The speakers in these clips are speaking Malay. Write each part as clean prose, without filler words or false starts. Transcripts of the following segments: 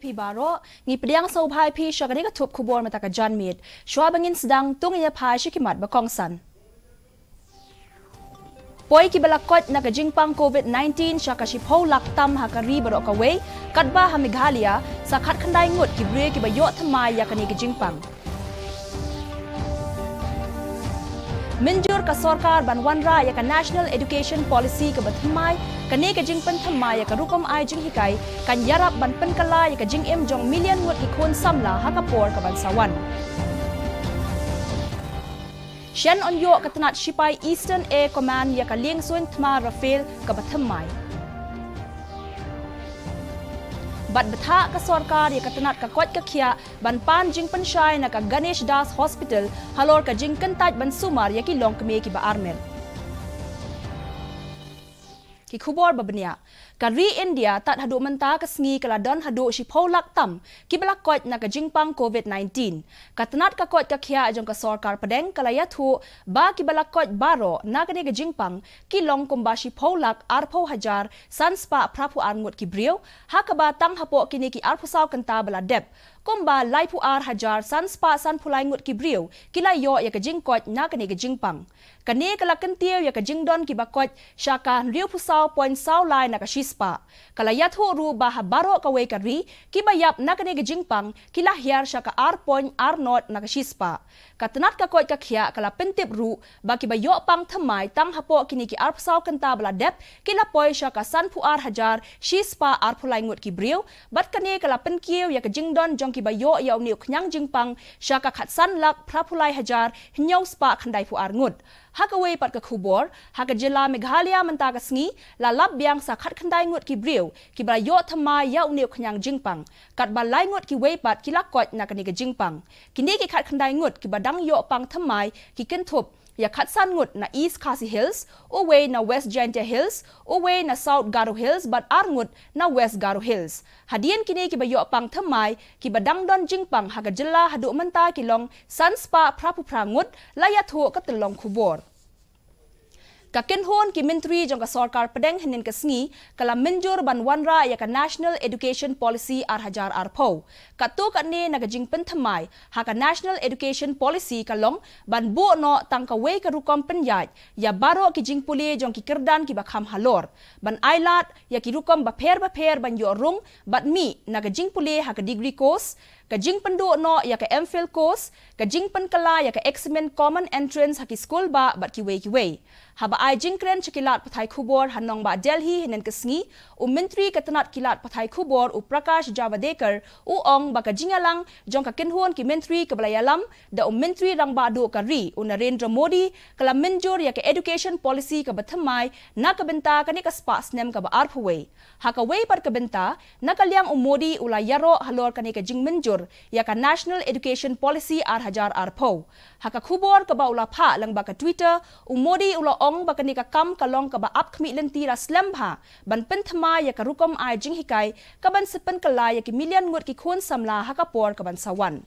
pi baro ngi pediang so bhai pi shakani ka thup khubor mata ka janmit shwa bangin sedang tung ya phai shikimat bakong san poi ki balakot na ka jingpang COVID-19 shaka shipho laktam hakari baro ka wei katba ha Meghalaya sa khat khandai ngut ki bre ki bayo thamai ya kani ka jingpang Minjur ka sarkar banwan ra ya ka National Education Policy ka bathmai kani ka jingpan thamai ya ka rukom ai jing hikai kan yarap ban penkala ya ka jing em jong million ngut ikon samla hakapor ka bansawan Shen on yo ka tanat shipai Eastern Air Command ya ka lieng suin thma Rafael ka bathmai Bat betha ka sarkar ya katanat ka kwat ka khia ban pan jing panshai na ka Ganesh Das Hospital halor ka jing kantaj ban sumar ya ki long kme ki ba armel ki khubor babnia ka ri India tat hadu menta ka sngi kala don hadu shipho laktam ki balak kwat na ka jingpang COVID-19 katanat ka kwat ka khia jong ka sarkar padeng kala yathu ba ki balak kwat baro na ka ka jingpang ki long kumba shipho lak arpho hajar sanspa prapu arngut ki brio hakaba tang hapo kini ki arpho saw kanta bala dep kumba laipu ar hajar sanspa san phulai ngut ki brio kila yo ya ka jingkot na ka jingpang kani kala kentio ya ka jingdon ki bakot shaka riu pusaw point saw lai na ka shispa kala yathu ru ba habaro ka we ka ri ki bayap na ka jingpang kila hiar shaka ar point ar not na ka shispa katanat ka kot ka khia kala pentip ru ba ki bayo pang thamai tang hapo kini ki ar pusaw kanta bala dep kila poi shaka san phu ar hajar shispa ar phulai ngut ki brio bat kani kala penkio ya ka jingdon jong ki bayo ya uni khnyang jingpang shaka khatsan lak prapulai hajar hinyau spa khandai pu ar ngut hakawei pat ka khubor haka jila Meghalaya menta ka sngi la lab biang sa khat khandai ngut ki brio ki bayo thama ya uni khnyang jingpang kat ba lai ngut ki wei pat ki lakot na kani ka jingpang kini ki khat khandai ngut ki badang yo pang thamai ki kenthup ya khatsan ngut na East Khasi Hills away na West Jaintia Hills away na South Garo Hills but arngut na West Garo Hills hadian kini ki bayo pang thamai ki badang don jingpang haga jilla hadu menta ki long sanspa prapu prangut layathu ka telong khubor Kakinhon ki menteri jong ka sarkar pedeng hinin ka sngi kala minjur banwanra ya ka National Education Policy ar hajar arpo katu ka ni nagajing penthamai ha ka National Education Policy kalong ban bu no tang ka we ka rukom penyat ya baro ki jing puli jong ki kerdan ki bakham halor ban ailat ya ki rukom ba pher ban yo rung bat mi nagajing puli ha ka degree course Kajing pendu no ya ka MPhil course, kajing penkala ya ka examen common entrance haki school ba bat ki wei. Haba ai jingkren chikilat pathai khubor hanong ba Delhi hinen kesngi, menteri katanat kilat pathai khubor Prakash Javadekar ong ba kajingalang jong ka kinhuan ki menteri kabalayalam da menteri rang ba do ka ri Narendra Modi kala minjur ya ka education policy ka bathamai na kabenta kani ka spa snem ka ba arphway. Haka wei par kabenta nakalyang Modi ulayaro halor kani ka jing minjur ya ka National Education Policy ar hajar arpo. Haka khubor ka ba ula pha lang ba ka Twitter, Modi ula ong ba kani ka kam kalong ka ba ap khmi lentira slambha, ban penthama ya ka rukom ai jing hikai, ka ban sepen kala ya ki million ngut ki khun samla haka por ka ban sawan.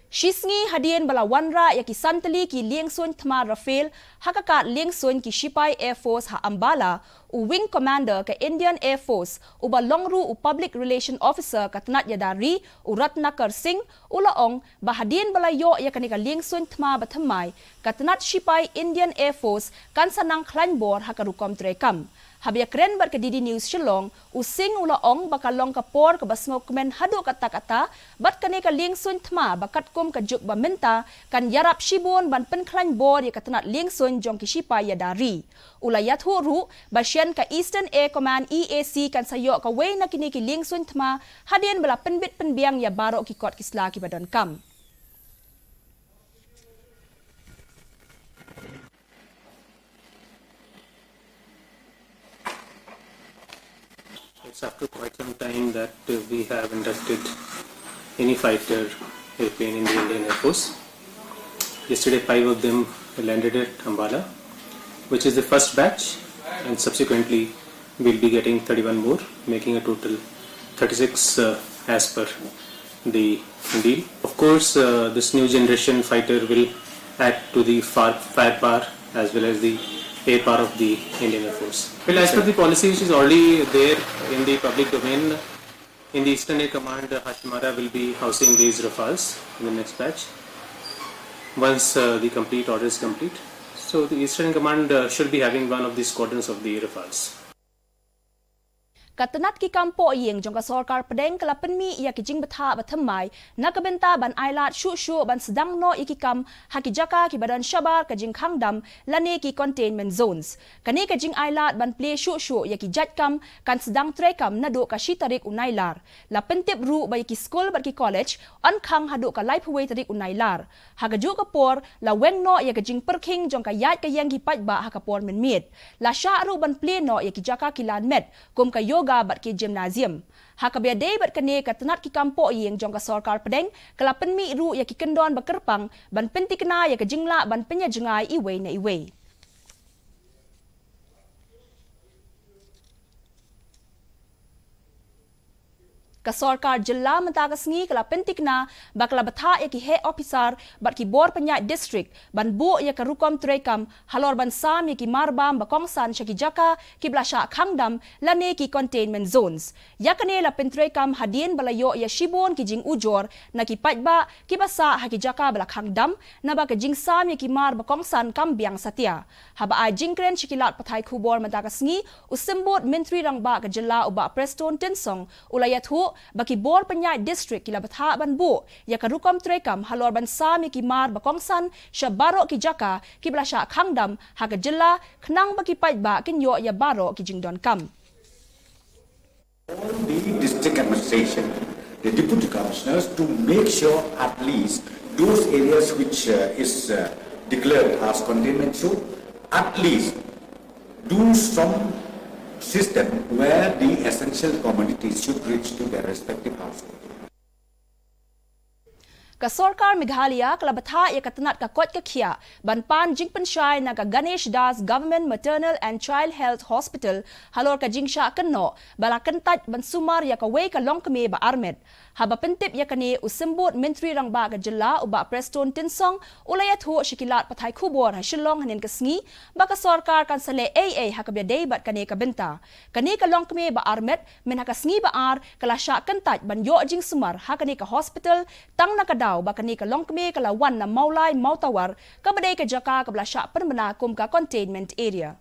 Shisngi hadian bala wanra ya ki santali ki liengsun thma Rafael hakaka liengsun ki Shipai Air Force ha Ambala wing commander ka Indian Air Force uba longru public relation officer katnat yadari Ratnakar Singh ulaong bahadian bala yo ya kanika liengsun thma bathamai katnat Shipai Indian Air Force kan sanang klanbor hakarukom trekam habia kren bar ka Didi News Shillong using ulaong bakalong ka por ka basngok men hadu kata bat kanika liengsun thma bakat kum ka juk bamenta kan yarap shibon ban penklan bor ya katanat liengsun jong ki Shipai yadari ulayat huru basyan ka Eastern Air Command EAC kan sayo ka way na kini ki liengsun thma hadian bala penbit penbiang ya baro ki kot kisla ki badon kam It's after quite some time that we have inducted any fighter airplane in the Indian Air Force. Yesterday 5 of them landed at Ambala, which is the first batch, and subsequently we'll be getting 31 more, making a total 36 as per the deal. Of course, this new generation fighter will add to the firepower as well as the air power of the Indian Air Force. Well, as per the policy which is already there in the public domain, In the Eastern Air Command, Hashimara will be housing these Rafales in the next batch. Once the complete order is complete, so the Eastern Command should be having one of the squadrons of the Rafales. Katanat ki kampo iyeng jong ka sarkar pedeng kala penmi ia ki jing betha bathmai nakabenta ban ailat shu ban sedang no ikikam hakijaka ki badan syabar ka jing khangdam lane ki containment zones kani ka jing ailat ban play shu ia ki jatkam kan sedang trekam nado ka shitarik unailar la pentip ru bai ki school bat ki college an khang hadu ka life way tarik unailar hagaju ka por la weng no ia ka jing perking jong ka yat ka yang ki pat ba hakapor men miet la sha ru ban play no ia ki jaka ki lan met kum ka yoga bat ki gymnasium hakabia day bat kane katanat ki kampo yeng jong ka sarkar pedeng kala penmi ru ya ki kendon bakerpang ban pentikna ya ka jingla ban penya jengai iwe na iwe ka sarkar jilla mentakas ngi kala pentikna bakla batha ya ki he officer bat ki bor penyat district ban bu ya ka rukom trekam halor ban sam ya ki marbam bakong san shaki jaka ki blasha khangdam lane ki containment zones ya kane la pentrekam hadien balayo ya shibon ki jing ujor na ki patba ki basa haki jaka bala khangdam na ba ka jing sam ya ki mar bakong san kambiang satia haba ai jingkren shikilat pathai khubor mentakas ngi usembot menteri rangba ka jilla uba Preston Tinsong ulayat hu baki bor penyai district kila batha ban bu ya ka rukom trekam halor ban sam ki mar bakong san sha baro ki jaka ki blasha khangdam ha ka jilla khnang baki pai ba kin yo ya baro ki jingdon kam all the district administration, the deputy commissioners, to make sure at least those areas which is declared as containment zone, at least do some system where the essential commodities should reach to their respective households. ka sarkar Meghalaya kala batha ya katanat ka kot ka khia banpan jingpanshai na ka Ganesh Das Government Maternal and Child Health Hospital halor ka jingsha kanno balakan tat ban sumar ya ka wei ka longkame ba armet haba pentip ya kane usembot menteri rangba ka jilla uba Preston Tinsong ulayat ho shikilat pathai khubor ha shillong hanin kasngi ba ka sarkar kan sale AA hakabya day bat kane ka benta kane ka longkame ba armet men hakasngi ba ar kala sha kan tat ban yo jing sumar hakane ka hospital tang na ka bakani ka longkme kala wan na maulai mautawar ka badai ka jaka ka blasha penbena kum ka containment area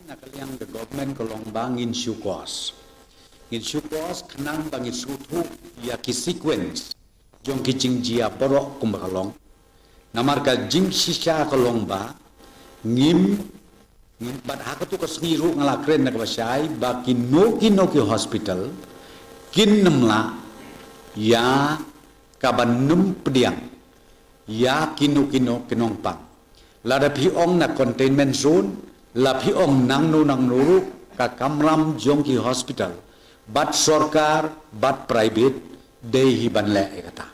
Nakaliang the government kolong bang in Shukos kanang bang isutu ya ki sequence jong kicing jia borok kumbakalong namar ka jing shisha kolong ba ngim bat hakatu ka sniru ngalakren na kabasay ba kino ki hospital kinnamla ya kabanum pediang ya kino kinongpang lada piong na containment zone la piong nang no ka kamram jongki hospital bat sarkar bat private dei hiban le kata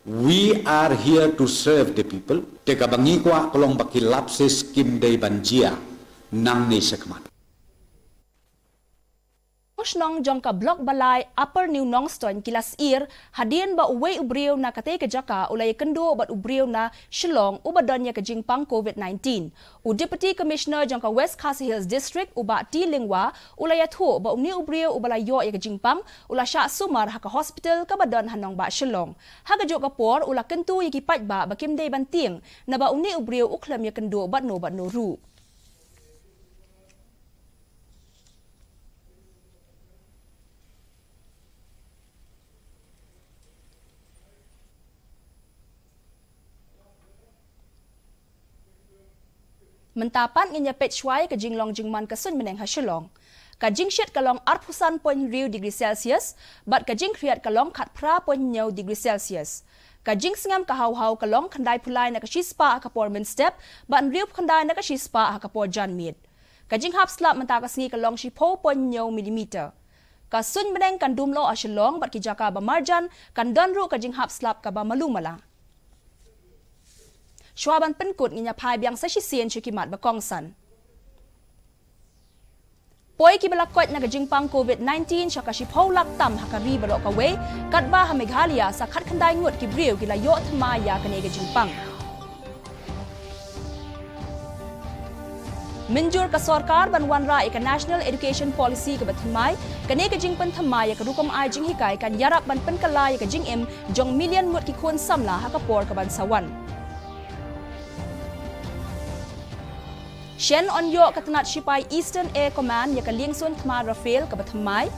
we are here to serve the people te kabangi kwa kolong bakilap se skim dei banjia nang ni sekman Nong jong ka blok balai upper new nongston kilas ir hadien ba uwe ubriw na katay ka jaka ulay kendo bat ubriw na Shillong ubadon ya ka jingpang COVID-19 u deputy commissioner jong ka West Khasi Hills district uba T Lingwa ulay atho ba umni ubriw ubalayo ya ka jingpang ula sha sumar ha ka hospital ka badon hanong ba Shillong haga jo ka por ula kentu yaki pat ba bakim day banting na ba umni ubriw uklam ya kendo bat no ru Mentapan nganya petchwai ka jinglong jingman ka sun meneng ha Shillong. Ka jingshit kalong arpusan point riu degree Celsius, bat ka jing kriat kalong kat pra point nyaw degree Celsius. Ka jing singam ka haw kalong kandai pulai na ka shispa ka por min step, bat riu kandai na ka shispa ka por jan mid. Ka jing hap slap mentakas ngi kalong shipo point nyaw milimeter. Ka sun meneng kan dumlo a Shillong bat ki jaka ba marjan kan donru ka jing hap slap ka ba malumala. Shwaban penkut nginya pai biang sa shisien chikimat bakong san. Poi ki balakot na gajingpang COVID-19 siya ka shipaw laktam hakari balok kawe katba ha Meghalaya sa katkandai ngut ki briw kila yo tmaya kani gajingpang. Menjur ke sorkar ban wanra ke National Education Policy ke bathamai, kane ke jing penthamai ke rukom ai jing hikai kan yarap ban penkalai ke jing em jong million mut ki khon samla ha kapor ke ban sawan. Shen on yo katanat sipai Eastern Air Command ya ke liengsun thma Rafael ke bathamai.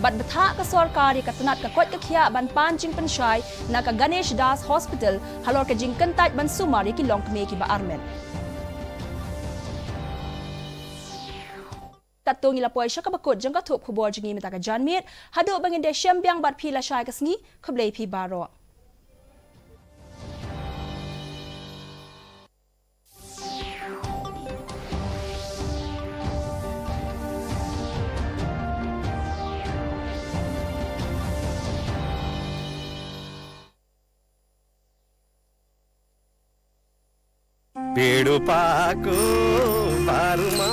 Bat betha ke sorkar ya katanat ke kot ke khia ban pan jing pensyai na ke Ganesh Das Hospital halor ke jing kentat ban sumar ya ki long kme ki ba armen. Katung ila poi syaka bakut jang ka thup khubor jingi meta ka janmit hadu bangin de syambyang bat phi la syai ka sngi khablei phi baro. पेड़ पाको बारुमा